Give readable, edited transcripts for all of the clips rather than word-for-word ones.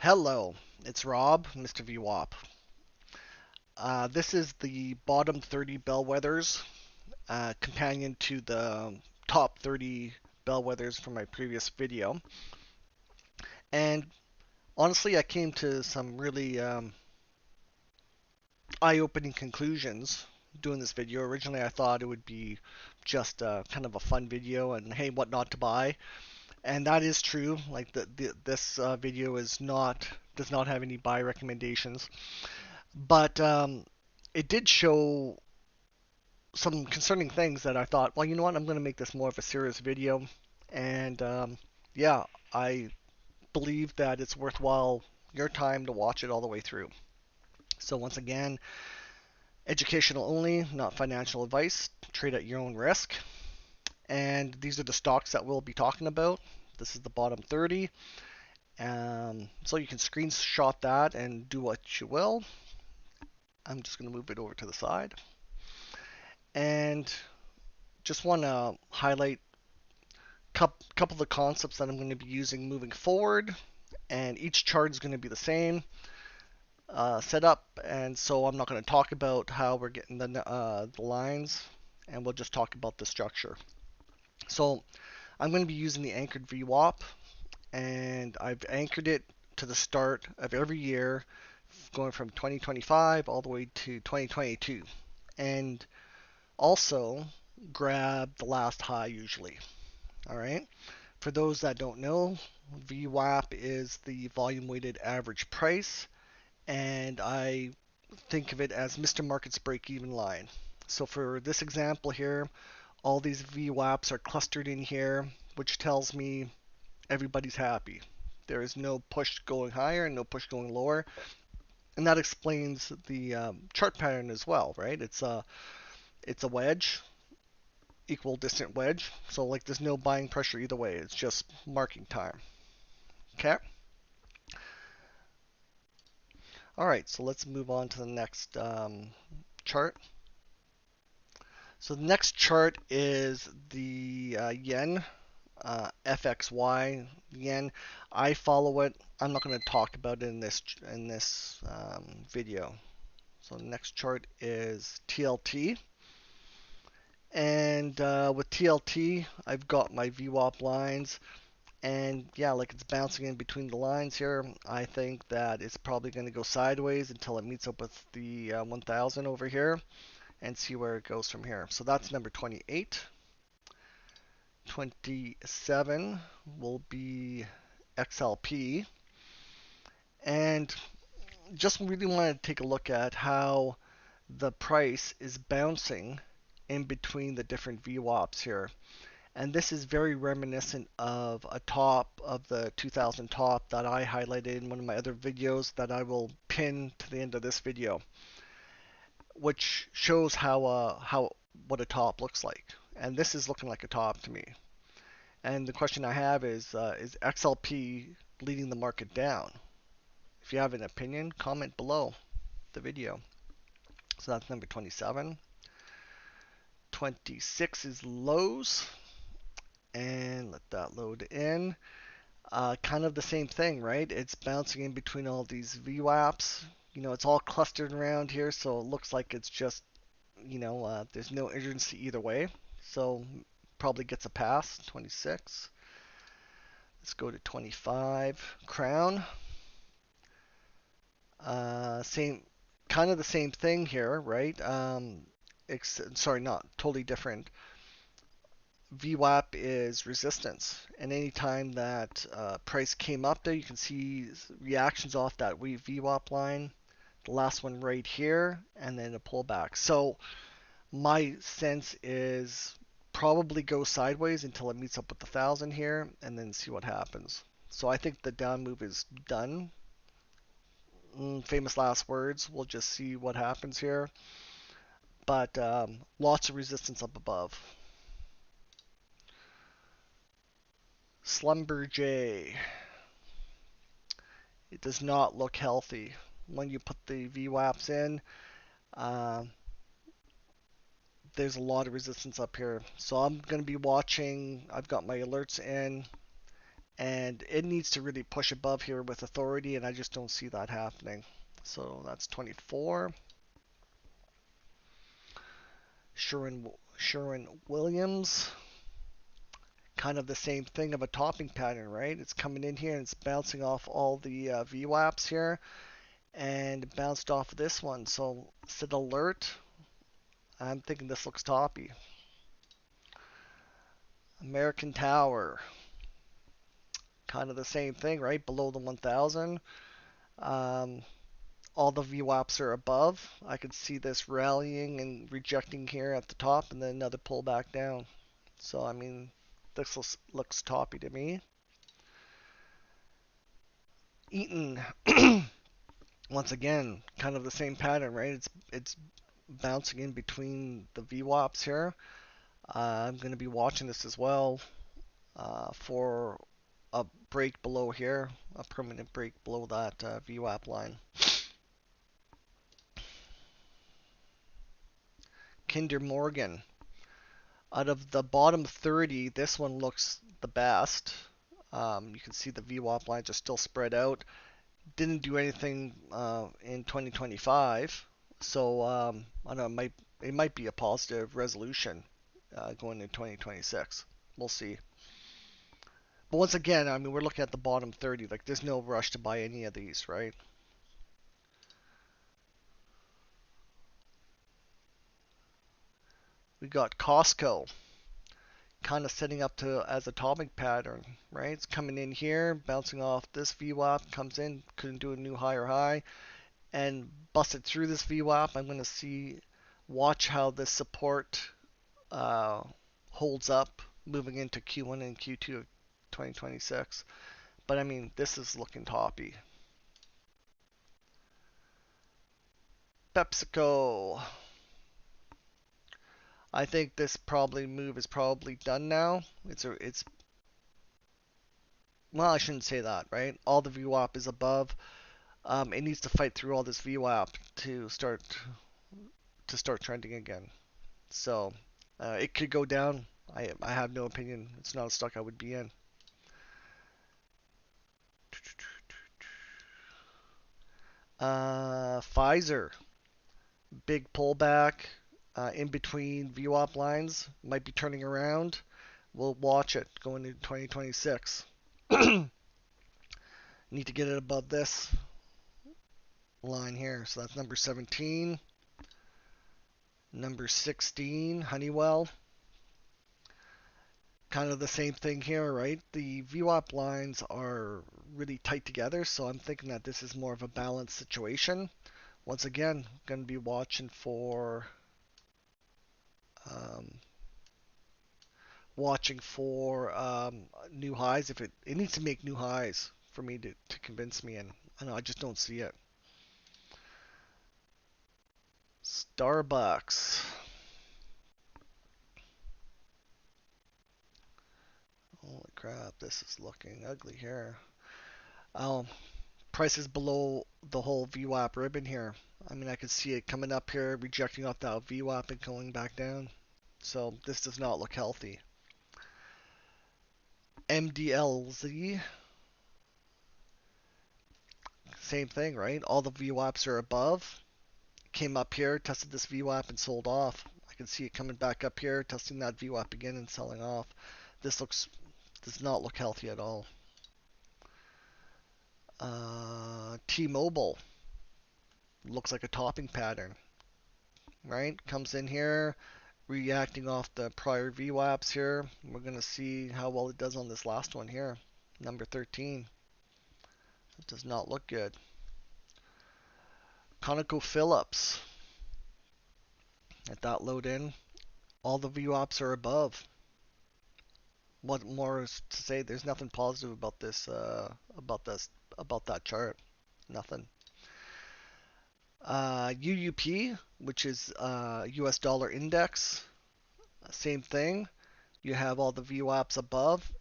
Hello, it's Rob, Mr. VWAP. This is the bottom 30 bellwethers, companion to the top 30 bellwethers from my previous video. And honestly, I came to some really eye-opening conclusions doing this video. Originally, I thought it would be just kind of a fun video and hey, what not to buy. And that is true. Like this video does not have any buy recommendations. But it did show some concerning things that I thought, well, you know what, I'm going to make this more of a serious video. And yeah, I believe that it's worthwhile your time to watch it all the way through. So, once again, educational only, not financial advice. Trade at your own risk. And these are the stocks that we'll be talking about. This is the bottom 30. So you can screenshot that and do what you will. I'm just going to move it over to the side. And just want to highlight couple of the concepts that I'm going to be using moving forward, and each chart is going to be the same setup, and so I'm not going to talk about how we're getting the lines, and we'll just talk about the structure. So I'm going to be using the anchored VWAP, and I've anchored it to the start of every year, going from 2025 all the way to 2022, and also grab the last high usually. All right. For those that don't know, VWAP is the volume weighted average price, and I think of it as Mr. Market's break even line. So for this example here, all these VWAPs are clustered in here, which tells me everybody's happy. There is no push going higher and no push going lower, and that explains the chart pattern as well, right? It's a wedge, equal distant wedge. So like there's no buying pressure either way. It's just marking time. Okay. All right, so let's move on to the next chart. So the next chart is the yen, FXY yen. I follow it. I'm not going to talk about it in this video. So the next chart is TLT. And with TLT, I've got my VWAP lines. And yeah, like it's bouncing in between the lines here. I think that it's probably going to go sideways until it meets up with the 1000 over here and see where it goes from here. So that's number 28. 27 will be XLP. And just really want to take a look at how the price is bouncing in between the different VWAPs here. And this is very reminiscent of a top of the 2000 top that I highlighted in one of my other videos that I will pin to the end of this video, which shows how what a top looks like. And this is looking like a top to me. And the question I have is XLP leading the market down? If you have an opinion, comment below the video. So that's number 27. 26 is lows, and let that load in. Kind of the same thing, right? It's bouncing in between all these VWAPs. You know, it's all clustered around here, so it looks like it's just, there's no urgency either way. So probably gets a pass. 26. Let's go to 25. Crown. Same, kind of the same thing here, right? Sorry, not totally different. VWAP is resistance, and anytime that price came up there, you can see reactions off that VWAP line. The last one right here, and then a pullback. So my sense is probably go sideways until it meets up with the 1000 here, and then see what happens. So I think the down move is done. Famous last words. We'll just see what happens here. But lots of resistance up above. Slumberjay. It does not look healthy. When you put the VWAPs in, uh, there's a lot of resistance up here. So I'm going to be watching. I've got my alerts in, and it needs to really push above here with authority, and I just don't see that happening. So that's 24. Sherwin-Williams, kind of the same thing of a topping pattern, right? It's coming in here and it's bouncing off all the VWAPs here, and it bounced off of this one. So set alert. I'm thinking this looks toppy. American Tower, kind of the same thing, right? Below the 1000. Um, all the VWAPs are above. I could see this rallying and rejecting here at the top, and then another pullback down. So I mean, this looks toppy to me. Eaton, once again, kind of the same pattern, right? It's bouncing in between the VWAPs here. I'm going to be watching this as well for a break below here, a permanent break below that VWAP line. Kinder Morgan, out of the bottom 30, this one looks the best. You can see the VWAP lines are still spread out. Didn't do anything in 2025, so I don't know. It might be a positive resolution going into 2026. We'll see. But once again, I mean, we're looking at the bottom 30. Like, there's no rush to buy any of these, right? We got Costco, kind of setting up to as a topping pattern, right? It's coming in here, bouncing off this VWAP, comes in, couldn't do a new higher high, and busted through this VWAP. I'm going to watch how this support uh, holds up moving into Q1 and Q2 of 2026. But I mean, this is looking toppy. PepsiCo. I think this move is probably done now. It's well, I shouldn't say that, right? All the VWAP is above. It needs to fight through all this VWAP to start trending again. So it could go down. I have no opinion. It's not a stock I would be in. Pfizer, big pullback in between VWAP lines, might be turning around. We'll watch it going into 2026. Need to get it above this line here. So that's number 17. Number 16, Honeywell. Kind of the same thing here, right? The VWAP lines are really tight together, so I'm thinking that this is more of a balanced situation. Once again, going to be um, watching for new highs. If it needs to make new highs for me to convince me, and I know I just don't see it. Starbucks. Holy crap, this is looking ugly here. Um, Prices below the whole VWAP ribbon here. I mean, I could see it coming up here, rejecting off that VWAP and going back down. So this does not look healthy. MDLZ, same thing, right? All the VWAPs are above. Came up here, tested this VWAP and sold off. I can see it coming back up here, testing that VWAP again and selling off. This does not look healthy at all. T-Mobile looks like a topping pattern, right? Comes in here, reacting off the prior VWAPs here. We're going to see how well it does on this last one here, number 13. It does not look good. ConocoPhillips, at that load in, all the VWAPs are above. What more is to say? There's nothing positive about about that chart. Nothing. UUP, which is US dollar index, same thing. You have all the VWAPs above,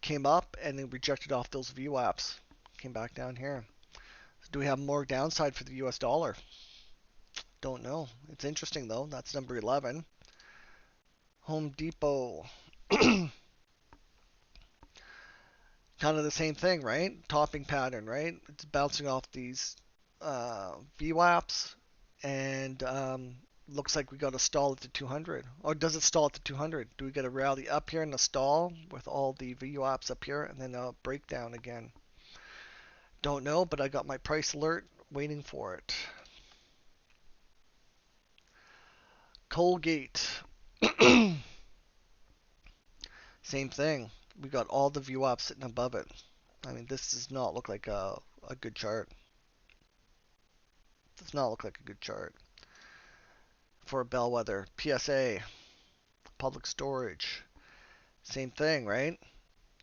came up and then rejected off those VWAPs. Came back down here. Do we have more downside for the US dollar? Don't know. It's interesting though. That's number 11. Home Depot. Kind of the same thing, right? Topping pattern, right? It's bouncing off these VWAPs, and looks like we got a stall at the 200. Or does it stall at the 200? Do we get a rally up here in the stall with all the VWAPs up here and then a breakdown again? Don't know, but I got my price alert waiting for it. Colgate. Same thing. We got all the VWAPs sitting above it. I mean, this does not look like a good chart. Does not look like a good chart for a bellwether. PSA, public storage, same thing, right?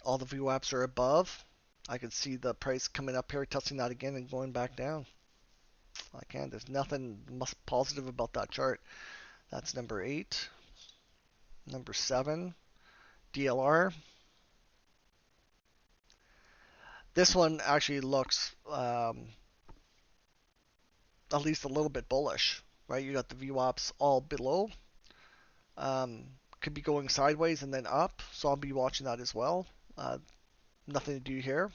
All the VWAPs are above. I can see the price coming up here, testing that again and going back down. I can. There's nothing positive about that chart. That's number 8. Number 7, DLR. This one actually looks at least a little bit bullish, right? You got the VWAPs all below. Could be going sideways and then up, so I'll be watching that as well. Nothing to do here.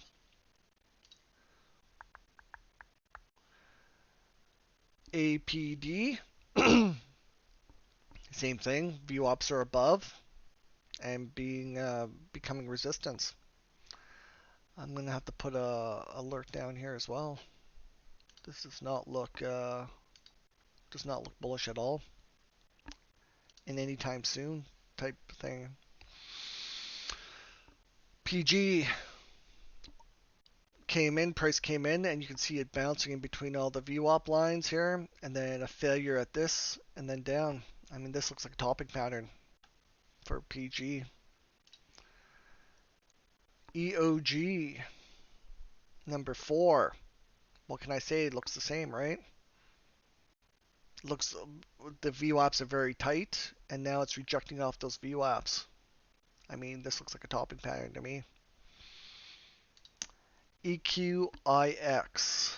APD, same thing. VWAPs are above and becoming resistance. I'm gonna have to put a alert down here as well. This does not look bullish at all in any time soon type thing. PG price came in, and you can see it bouncing in between all the VWAP lines here, and then a failure at this, and then down. I mean, this looks like a topping pattern for PG. EOG, number 4. What can I say? It looks the same, right? Looks the VWAPs are very tight, and now it's rejecting off those VWAPs. I mean, this looks like a topping pattern to me. EQIX,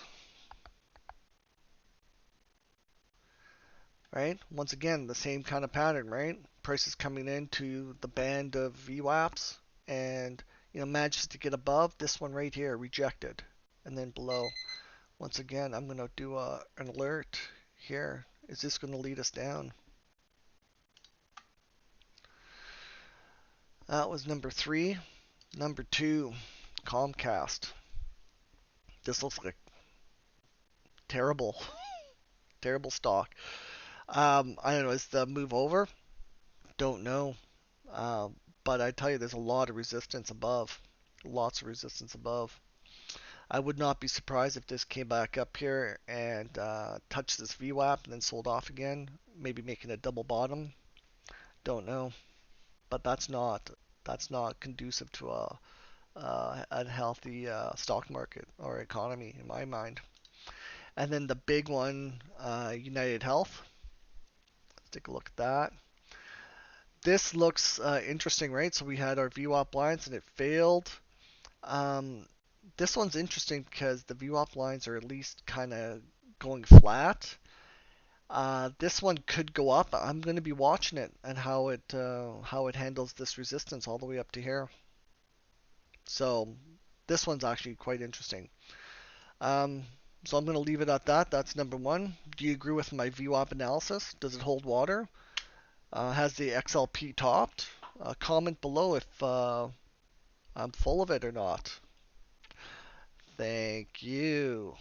right? Once again, the same kind of pattern, right? Prices coming into the band of VWAPs, and manages to get above this one right here, rejected, and then below. Once again, I'm going to do an alert here. Is this going to lead us down? That was number 3. Number 2, Comcast. This looks like terrible, terrible stock. I don't know. Is the move over? Don't know. But I tell you, there's a lot of resistance above. Lots of resistance above. I would not be surprised if this came back up here and touched this VWAP and then sold off again, maybe making a double bottom. Don't know, but that's not conducive to a healthy stock market or economy in my mind. And then the big one, United Health. Let's take a look at that. This looks interesting, right? So we had our VWAP lines and it failed. This one's interesting because the VWAP lines are at least kind of going flat. This one could go up. I'm going to be watching it and how it handles this resistance all the way up to here. So this one's actually quite interesting. So I'm going to leave it at that. That's number 1. Do you agree with my VWAP analysis? Does it hold water? Has the XLP topped? Comment below if I'm full of it or not. Thank you.